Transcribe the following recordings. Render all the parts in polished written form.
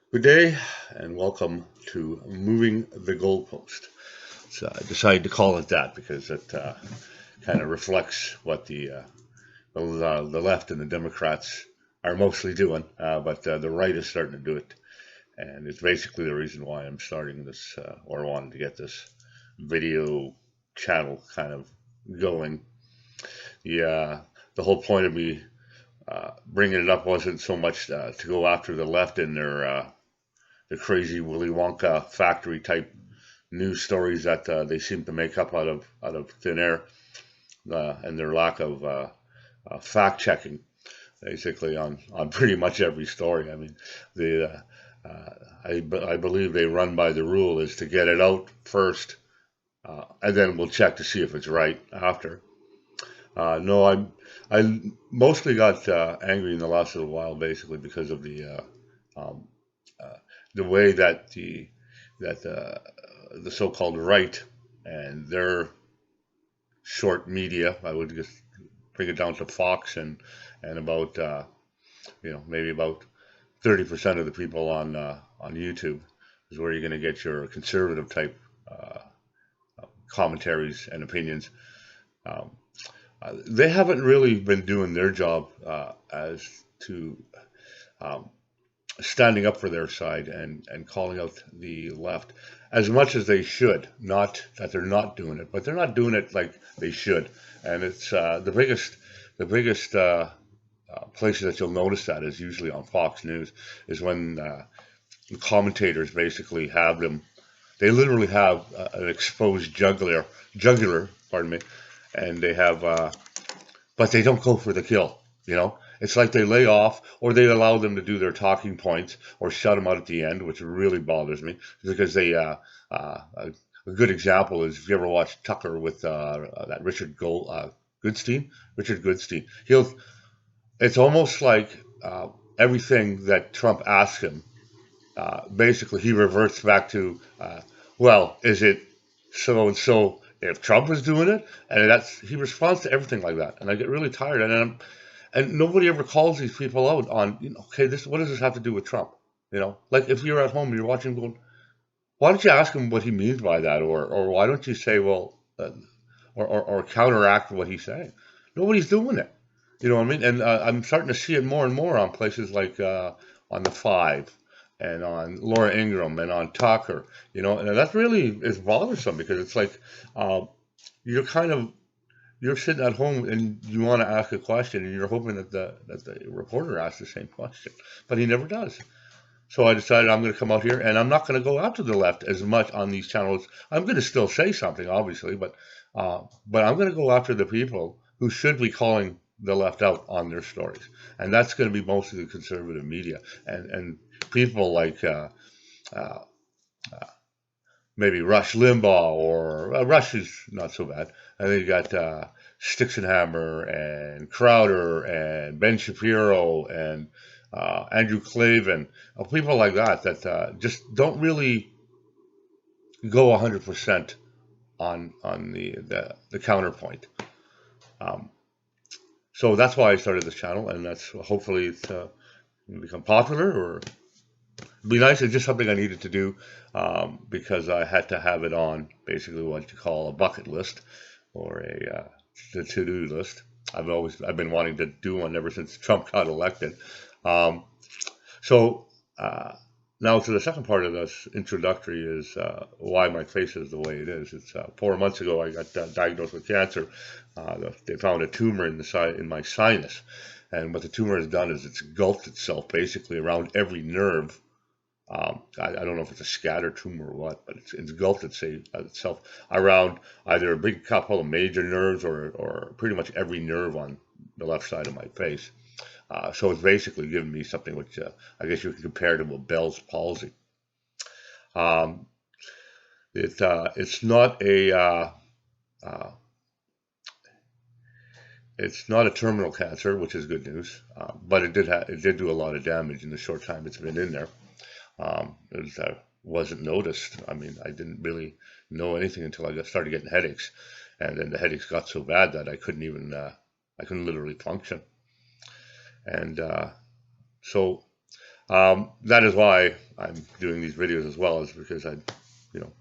Good day and welcome to Moving the Goalpost. So I decided to call it that because it kind of reflects what the left and the Democrats are mostly doing, but the right is starting to do it. And it's basically the reason why I'm starting this or wanting to get this video channel kind of going. The whole point of me bringing it up wasn't so much to go after the left in their the crazy Willy Wonka factory type news stories that they seem to make up out of thin air, and their lack of fact checking, basically on pretty much every story. I mean, the I believe they run by the rule is to get it out first, and then we'll check to see if it's right after. No, I mostly got angry in the last little while, basically because of um, the way that the so-called right and their short media. I would just bring it down to Fox and about maybe about 30% of the people on YouTube is where you're going to get your conservative type uh, commentaries and opinions. Um, they haven't really been doing their job as to um, standing up for their side and calling out the left as much as they should. Not that they're not doing it, but they're not doing it like they should. And it's the biggest places that you'll notice that is usually on Fox News is when the commentators basically have them. They literally have an exposed jugular, pardon me, and they have but they don't go for the kill. It's like they lay off or they allow them to do their talking points or shut them out at the end, which really bothers me because a good example is if you ever watch Tucker with that Richard Goodstein. It's almost like everything that Trump asks him, basically he reverts back to, well, is it so and so if Trump is doing it? And he responds to everything like that, and I get really tired. And nobody ever calls these people out on, okay, this what does this have to do with Trump? Like if you're at home and you're watching, going, why don't you ask him what he means by that, or why don't you say, well, or counteract what he's saying? Nobody's doing it. You know what I mean? And I'm starting to see it more and more on places like on the Five, and on Laura Ingraham, and on Tucker. And that really is bothersome because it's like uh, you're kind of you're sitting at home and you want to ask a question and you're hoping that the reporter asks the same question, but he never does. So I decided I'm going to come out here and I'm not going to go out to the left as much on these channels. I'm going to still say something, obviously, but I'm going to go after the people who should be calling the left out on their stories, and that's going to be mostly the conservative media and people like uh, maybe Rush Limbaugh or Rush is not so bad. And then you got Sticks and Hammer and Crowder and Ben Shapiro and Andrew Clavin, people like that just don't really go 100% on the counterpoint. Um, so that's why I started this channel, and that's hopefully it's become popular or be nice. It's just something I needed to do because I had to have it on basically what you call a bucket list or the to-do list. I've been wanting to do one ever since Trump got elected. Um, so uh, now to the second part of this introductory is why my face is the way it is. It's 4 months ago I got diagnosed with cancer. They found a tumor in my sinus, and what the tumor has done is it's engulfed itself basically around every nerve. I don't know if it's a scatter tumor or what, but it's engulfed itself around either a big couple of major nerves or pretty much every nerve on the left side of my face. So it's basically given me something which I guess you could compare to a Bell's palsy. Um, it's not uh, it's not a terminal cancer, which is good news, but it did do a lot of damage in the short time it's been in there. It wasn't noticed. I mean, I didn't really know anything until I started getting headaches, and then the headaches got so bad that I couldn't literally function. And so That is why I'm doing these videos as well, is because you know,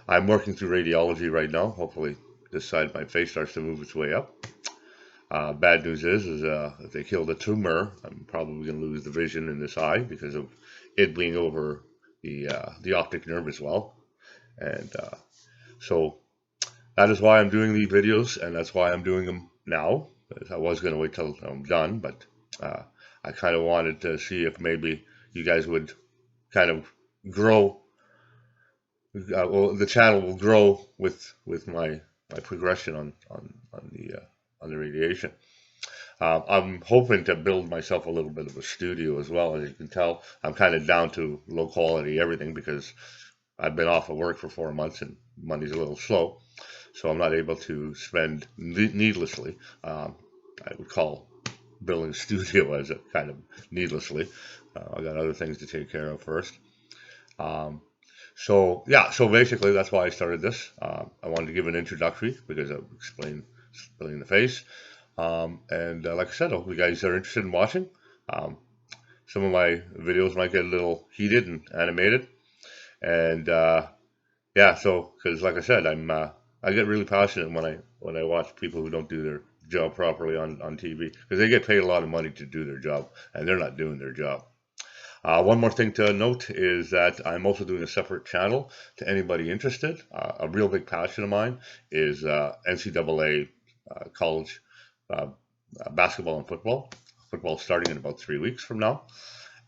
I'm working through radiology right now. Hopefully, this side of my face starts to move its way up. Bad news is if they kill the tumor, I'm probably going to lose the vision in this eye because of it being over the optic nerve as well. And so that is why I'm doing these videos, and that's why I'm doing them now. I was going to wait till I'm done, but I kind of wanted to see if maybe you guys would kind of grow. Well, the channel will grow with my progression on the radiation. I'm hoping to build myself a little bit of a studio as well. As you can tell, I'm kind of down to low quality everything because I've been off of work for 4 months and money's a little slow. So I'm not able to spend needlessly. I would call building a studio as a kind of needlessly. I got other things to take care of first. Um, so yeah, so basically that's why I started this. I wanted to give an introductory because I explained building the face. And like I said, I hope you guys are interested in watching. Um, some of my videos might get a little heated and animated. And yeah, so because like I said, I get really passionate when I watch people who don't do their job properly on TV because they get paid a lot of money to do their job and they're not doing their job. One more thing to note is that I'm also doing a separate channel to anybody interested. A real big passion of mine is NCAA college uh, basketball and football. Football starting in about 3 weeks from now.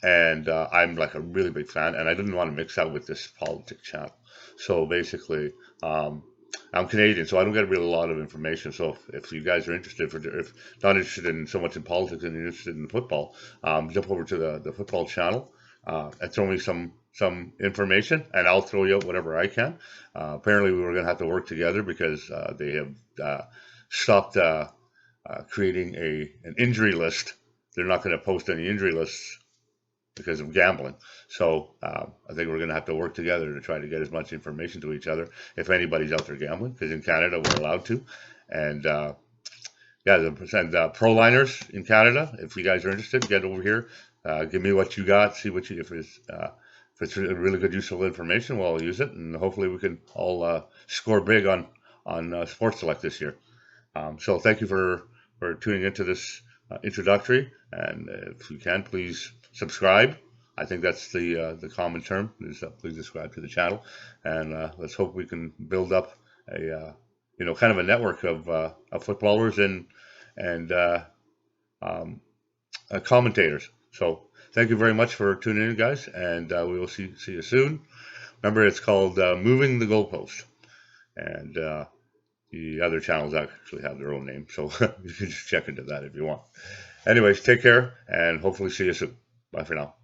And I'm like a really big fan, and I didn't want to mix that with this politics channel. So basically, I'm Canadian, so I don't get really a lot of information. So if you guys are interested, if not interested in so much in politics and you're interested in football, jump over to the football channel and throw me some information, and I'll throw you out whatever I can. Apparently, we were going to have to work together because they have stopped creating an injury list. They're not going to post any injury lists because of gambling. So I think we're going to have to work together to try to get as much information to each other if anybody's out there gambling, because in Canada we're allowed to. And yeah, the pro liners in Canada, if you guys are interested, get over here. Give me what you got. See what you if it's really good, useful information. Well, I'll use it, and hopefully we can all score big on Sports Select this year. So thank you for tuning into this introductory, and if you can, please subscribe. I think that's the common term is please subscribe to the channel, and let's hope we can build up a kind of a network of footballers and commentators. So thank you very much for tuning in, guys, and we will see you soon. Remember, it's called Moving the Goalpost, and the other channels actually have their own name, so you can just check into that if you want. Anyways, take care, and hopefully see you soon. Bye for now.